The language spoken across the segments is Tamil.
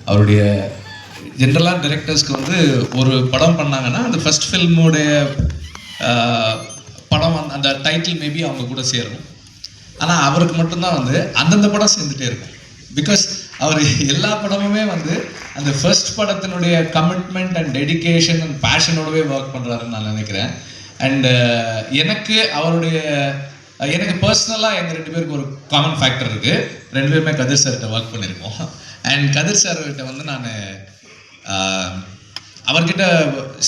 அவருடைய ஜென்ரலாக டைரக்டர்ஸ்க்கு வந்து ஒரு படம் பண்ணாங்கன்னா அந்த ஃபர்ஸ்ட் ஃபில்மோடைய படம் அந்த டைட்டில் மேபி அவங்க கூட சேரும். ஆனால் அவருக்கு மட்டும்தான் வந்து அந்தந்த படம் சேர்ந்துட்டே இருக்கும். பிகாஸ் அவர் எல்லா படமுமே வந்து அந்த ஃபர்ஸ்ட் படத்தினுடைய கமிட்மெண்ட் அண்ட் டெடிக்கேஷன் அண்ட் பேஷனோடவே ஒர்க் பண்ணுறாருன்னு நான் நினைக்கிறேன். அண்டு எனக்கு பர்சனலாக எங்கள் 2 பேருக்கு ஒரு காமன் ஃபேக்டர் இருக்குது. 2 பேருமே கதிர் சார்கிட்ட ஒர்க் பண்ணியிருக்கோம். அண்ட் கதிர் சார்கிட்ட வந்து நான் அவர்கிட்ட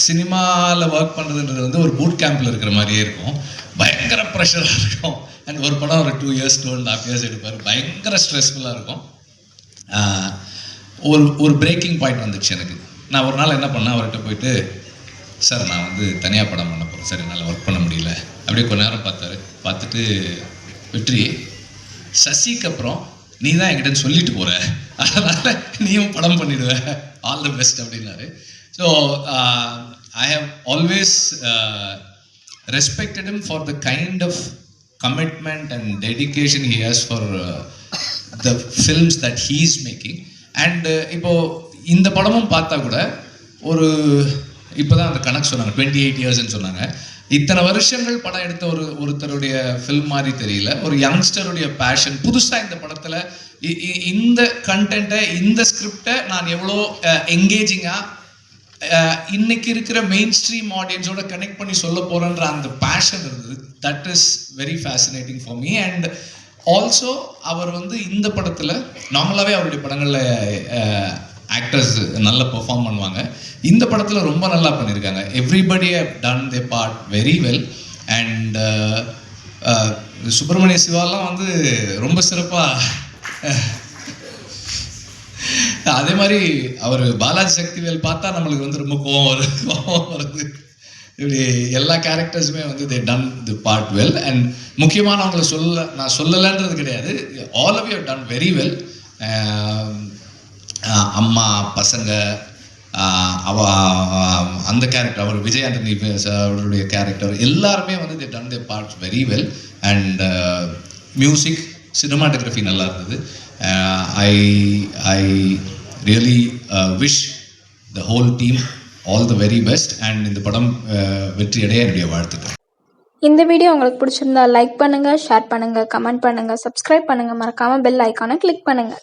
சினிமாவில் ஒர்க் பண்ணுறதுன்றது வந்து ஒரு பூட் கேம்பில் இருக்கிற மாதிரியே இருக்கும். பயங்கர ப்ரெஷராக இருக்கும். அண்ட் ஒரு படம் ஒரு 2 years 2.5 years எடுப்பார். பயங்கர ஸ்ட்ரெஸ்ஃபுல்லாக இருக்கும். ஒரு பிரேக்கிங் பாயிண்ட் வந்துச்சு எனக்கு. நான் ஒரு நாள் என்ன பண்ணேன், அவர்கிட்ட போயிட்டு, சார் நான் வந்து தனியாக படம் பண்ண போகிறேன் சார், என்னால் ஒர்க் பண்ண முடியல. அப்படியே கொஞ்ச நேரம் பார்த்துட்டு வெற்றி, சசிக்கு அப்புறம் நீ தான் என்கிட்ட சொல்லிட்டு போகிற, அதனால் நீயும் படம் பண்ணிடுவ, ஆல் தி பெஸ்ட் அப்படின்னாரு. So I have always respected him for the kind of commitment and dedication he has for the films that he is making. And இப்போ இந்த படமும் பார்த்தா கூட ஒரு இப்போதான் அந்த கணக்கு சொன்னாங்க 28 yearsன்னு சொன்னாங்க. இத்தனை வருஷங்கள் படம் எடுத்த ஒருத்தருடைய ஃபில்ம் மாதிரி தெரியல. ஒரு யங்ஸ்டருடைய பேஷன். புதுசாக இந்த படத்தில் இந்த கண்டென்ட்டை, இந்த ஸ்கிரிப்டை நான் எவ்வளோ என்கேஜிங்காக இன்னைக்கு இருக்கிற மெயின் ஸ்ட்ரீம் ஆடியன்ஸோட கனெக்ட் பண்ணி சொல்ல போகிறேன்ற அந்த பேஷன் இருந்தது. That is very fascinating for me. And also அவர் வந்து இந்த படத்தில் நார்மலாகவே அவருடைய படங்களில் ஆக்டர்ஸ் நல்லா பெர்ஃபார்ம் பண்ணுவாங்க. இந்த படத்தில் ரொம்ப நல்லா பண்ணியிருக்காங்க. Everybody have done their part very well. And Subramaniya சிவாலாம் வந்து ரொம்ப சிறப்பாக, அதே மாதிரி அவர் பாலாஜி சக்திவேல் பார்த்தா நம்மளுக்கு வந்து ரொம்ப கோவம் வருது. இப்படி எல்லா கேரக்டர்ஸுமே வந்து they done the part well. And முக்கியமான அவங்கள நான் சொல்லலைன்றது கிடையாது, all of you have done very well. அம்மா பசங்க அந்த கேரக்டர், அவர் விஜய் ஆண்டனி அவருடைய கேரக்டர் எல்லாருமே வந்து they done the part very well. And music, cinematography நல்லா இருந்தது. I really wish the whole team all the very best. And இந்த படம் வெற்றி அடைய என்னுடைய வாழ்த்துக்கள். இந்த வீடியோ உங்களுக்கு பிடிச்சிருந்தா லைக் பண்ணுங்க, ஷேர் பண்ணுங்க, கமெண்ட் பண்ணுங்க, சப்ஸ்கிரைப் பண்ணுங்க, மறக்காம பெல் ஐகானை கிளிக் பண்ணுங்க.